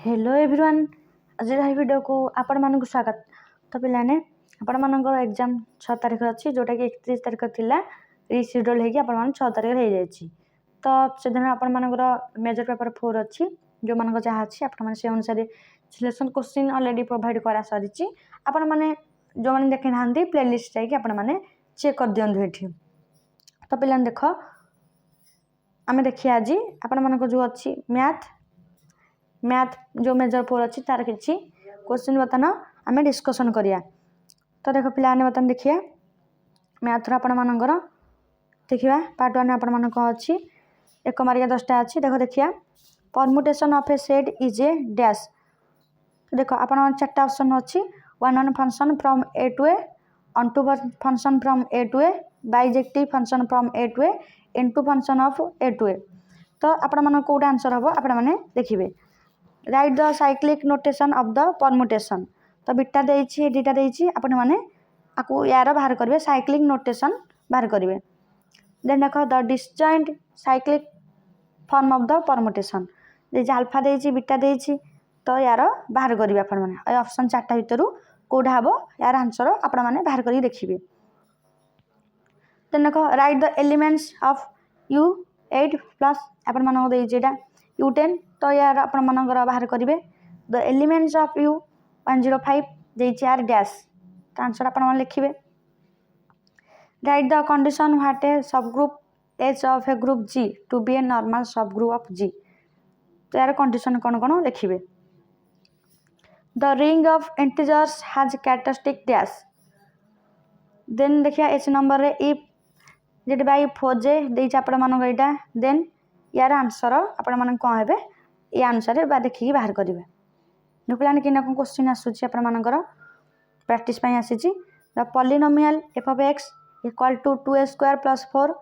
Hello everyone आज video को आपण मानक स्वागत। तो पिलाने आपण मानकर एग्जाम 6 तारिख अच्छी जोटा कि 31 तारिख थिला रिशेड्यूल होगी आपण मान 6 तारिख हो जाइए। तो से दिन आपण मानकर मेजर पेपर 4 अच्छी जो मान जहाँ अच्छी आपण मैंने से अनुसार सिलेक्शन क्वेश्चन ऑलरेडी प्रोवाइड करा सारी आपण मैंने जो मैंने देखी ना प्लेलिस्ट जाकि आपण मैंने चेक कर दिंतु ये। तो पिलाने देख आम देखिए आज आपण मानक जो अच्छी मैथ जो मेजर 4 अच्छी तार किसी क्वेश्चन बर्तमान आम डिस्कसन करिया। तो देख पिलाने बर्तमान देखिए मैथर आपण मानकर देखिए पार्ट 1 आपण मान कौन अच्छी 1 मार्क 10टा अच्छी। देख देखिए permutation of a set is a dash. देख आपण 4टा ऑप्शन अच्छी 1 function from A to A, onto function from A to A, bijective function from A to A, into function of A to A. तो आपण मान कोटा answer हम आपण मैंने देखिए। Write the cyclic notation of the permutation. तो beta देछि डीटा देछि आपण माने आकु यार बाहर करिवे साइक्लिक नोटेशन बाहर करिवे। देन देखो the disjoint cyclic form of the permutation जे अल्फा देछि बीटा देछि तो यार बाहर करिवे आपण माने ऑप्शन 4टा भितरु कोडा हबो यार आंसर आपण माने बाहर करि देखिबे। देन देखो right the elements of u8 plus आपण माने देछि एटा u10 तो यार आपण मानकर बाहर करेंगे द एलिमेंट्स ऑफ u105 देछि यार डैश तो आंसर आपण मान लिखिबे। Write the condition what a subgroup H of a group G to be a normal subgroup of G तो यार कंडीशन कौन कौन लिखिबे। The ring of integers has characteristic dash. Then देखिए एच नंबर रे इफ जेट बाय फोजे देछि आपण मानक एटा देन यार आंसर आपण मान कौन हेबे ये अनुसार बा देखिए बाहर करेंगे। देखलाने कि क्वेश्चन आसूची आपण मानकर प्रैक्टिस आसी the polynomial f of x equal to 2a square plus 4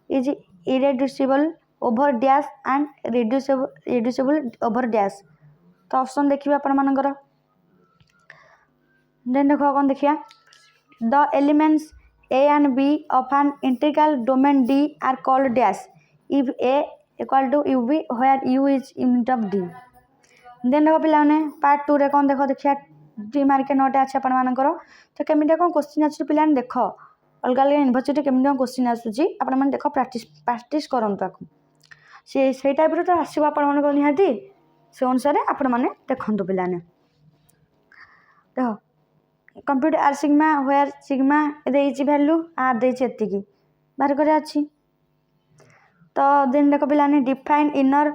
is irreducible over dash and reducible over dash. तो ऑप्शन देखिए आपण मानकर। देन देखो कौन देखिए the elements a and b of an integral domain D are called dash if a equal to ub where u is unit of D। Then देखो पिलाने part 2 रे कौन देखो देखिया 2 मार्क 9टा अच्छे आपण मानकर। तो केमिटा कौन क्वेश्चन आछी पिलाने देख अलग अलग यूनिवर्सिटी केमिटा क्वेश्चन आसूची आपण माने देख प्रैक्टिस करंतु आकु से टाइप रो तो आसीबो आपण मानकर निहाती से अनुसार आपण माने देखंतु पिलाने। देखो computer R sigma where sigma देछि वैल्यू आर देछि एतिकी बाहर करे अछि। तो देन देखो पिलाने define inner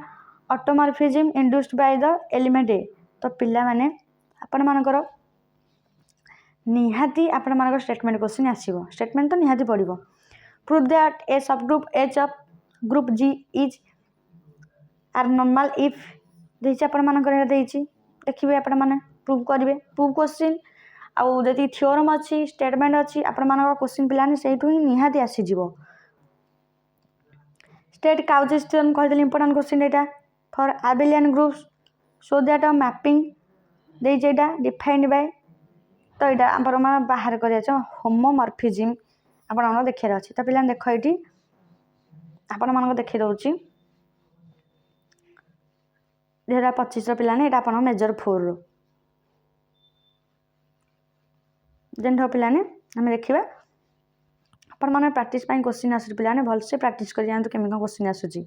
automorphism induced by the element a. तो पिला माने आपण मानकर निहाती आपण मानकर स्टेटमेंट क्वेश्चन आसीबो स्टेटमेंट तो निहाती पड़िबो। Prove that a subgroup H of group G is R normal if देछि आपण मानकर देछि देखिबे आपण माने प्रूव करिवे प्रूव क्वेश्चन आउ जदि थ्योरम अच्छी स्टेटमेंट अच्छी आपण मानकर क्वेश्चन पिलाने सेठू ही निहाती आसी जिवो। स्टेट काउजेस थ्योरम कहदेली इंपोर्टेंट क्वेश्चन एटा for abelian groups so that mapping दे जेटा डिफाइंड बाय। तो एटा आपण मान बाहर करिया छ होमोमॉर्फिज्म आपण मान देखियार अछि। तो पिलाने देखो एठी आपण मान देखि दउची 2025 रो पिलाने एटा आपण मेजर 4 रो। देन देखो पिलाने आम देखा आपण मैंने प्रैक्टिस क्वेश्चन आस पिलाने भलसे प्रैक्टिस कर जातु केमी क्वेश्चन आसूची।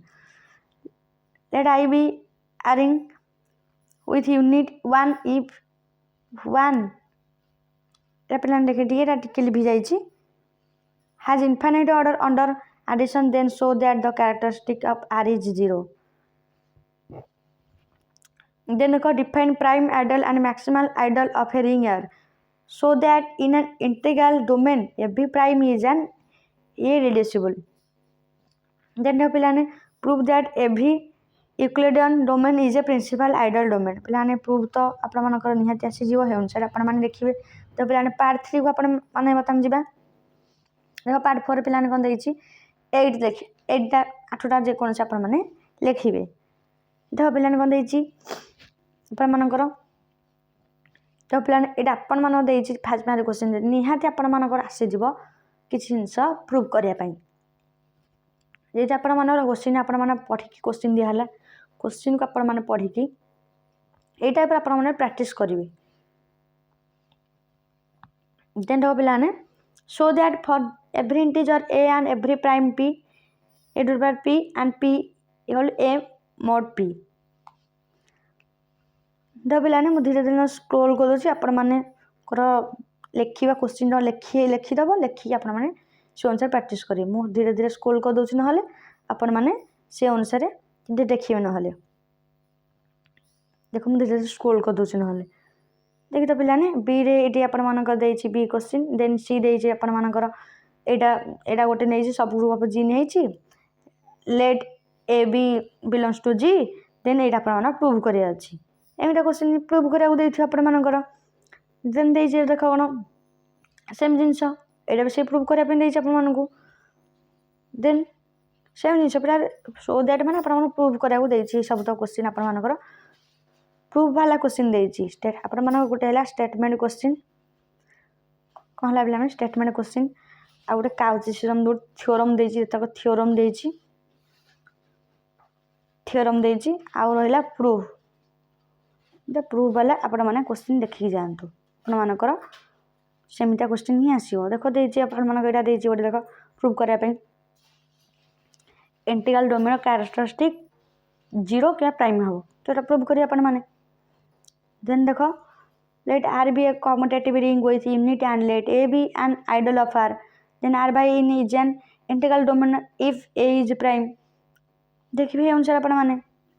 लेट आई बी आरिंग विथ यूनिट 1 इफ 1 पिलाने देखे टिके लिभि जाइए has infinite order under addition then show that the characteristic of R is 0। Then देखो define prime ideal and maximal ideal of a ring R so that in an integral domain every prime is an irreducible। then the पिलाने prove that every Euclidean domain is a principal ideal domain। पिलाने prove तो आपण मानकर निहाती आसी जीव हे अनुसार आपण माने देखिबे। तो पिलाने पार्ट 3 को आपण माने बताम जिबा। देखो पार्ट 4 पिलाने कोन देछि 8 देखि 8टा 8टा जे कोन से आपण माने लिखिबे। देखो पिलाने कोन देछि आपण मानकर तो पिलाने एटा आपण मान देछि फास्ट मार्क क्वेश्चन निहाती आपण मानकर आसी जीव किछि जिंस प्रूव करिया पई जे आपण मान क्वेश्चन आपण मान पढ़ी क्वेश्चन दिया हला क्वेश्चन को आपण मान पढ़ी यही टाइप आपने प्रैक्टिस करेंगे। देन देखो पिलाने show that for every integer a and every prime p a divided by p and p equal a mod p। देखो पिलाने मुझे धीरे धीरे स्क्रोल कर दूसरी आपण मैंने लिखा क्वेश्चन लिखिदेव लिखिकी आपण मैंने से अनुसार प्रैक्टिस करेंगे। मुझे धीरे धीरे स्क्रोल कर दूसरी ना आपण मैंने से अनुसार देखिए ना देखो मुझे धीरे धीरे स्क्रोल कर दूसरी ना देखिए तो पिलाने बी रे ये आपर बी क्वेश्चन देन सी देती आपर यहाँ गोटे नहीं सब ग्रुप ऑफ जी नहीं let a b belongs to G then ये प्रूव कर एमती क्वेश्चन प्रूव कराया आपर देन देख देख कौन सेम जिनस यहाँ भी से प्रूव करने आपको देन सेम जिनस पूरा सो दैट मैंने आप प्रूव कराया सब तो क्वेश्चन आपर प्रूफ वाला क्वेश्चन देती आपण मान गोटे स्टेटमेंट क्वेश्चन कौन है पे स्टेटमेंट क्वेश्चन आ गए काउची थ्योरम देती थ्योरम देती आउ रहा प्रूफ प्रूफ वाला आपण मैंने क्वेश्चन देखिए जातु आपंकर सेमती क्वेश्चन ही आसो देख देती यहाँ देख प्रूफ करने इंटीग्रल डोमेन कैरेक्टरिस्टिक 0 क्या प्राइम हम तो प्रूफ करिए आपण मैंने देन देखो let R be a commutative ring with unit and let A be an idol of R then R by N is an integral domain if A is prime। देखिए अनुसार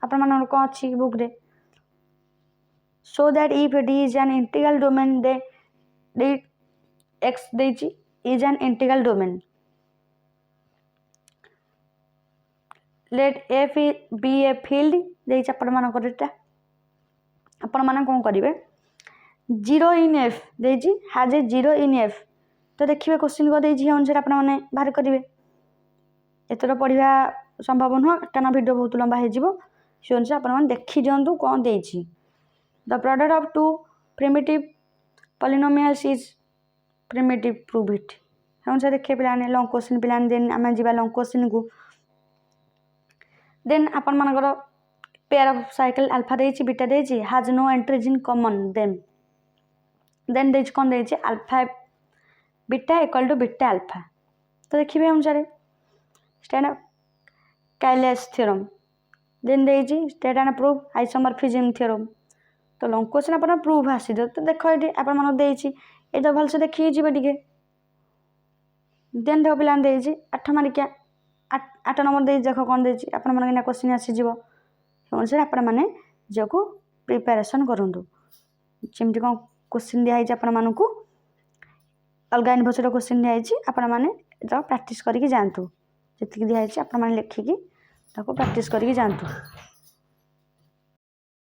आपण कौन अच्छी बुक रे so that if D is an integral domain then X देची is an integral domain let F be a field देची आपण मैंने कौन करेंगे 0 in F देजी हाज ए 0 in F तो देखिए क्वेश्चन को देजी अनुसार आप बाहर करेंगे एतर पढ़ा संभव नुह क्या वीडियो बहुत लंबा हो से अनुसार आप देखी दिंतु कौन देती the product of two primitive polynomials is primitive prove it अनुसार देखिए पे लॉन्ग क्वेश्चन पे देन आम जा लॉन्ग क्वेश्चन को देन आपण मानकर पेयर ऑफ साइकिल अल्फा देती बीटा देती has no entries in common then देती कौन देती alpha beta equal to beta alpha तो देखिए अनुसार स्टैंड कैलेस थ्योरम देन देती स्टेट प्रूफ आइसोमॉर्फिज्म थ्योरम तो लॉन्ग क्वेश्चन आप प्रूफ आसी तो देख ये आप देती ये तो भलसे देखिए जी टे देन देख पिला देती 8 मार्किया 8 नंबर दे देख कौन देती आप क्वेश्चन आसीज अनुसार आपण मैंने जो प्रिपेरेसन करूँ जमी कौन क्वेश्चन दिखाई आपण को अलग यूनिवर्सिटी क्वेश्चन दिखाई आपण मैंने प्रैक्टिस करके जातु जी दिखाई आपण मैंने लिखिकी प्रैक्टिस करके जातु।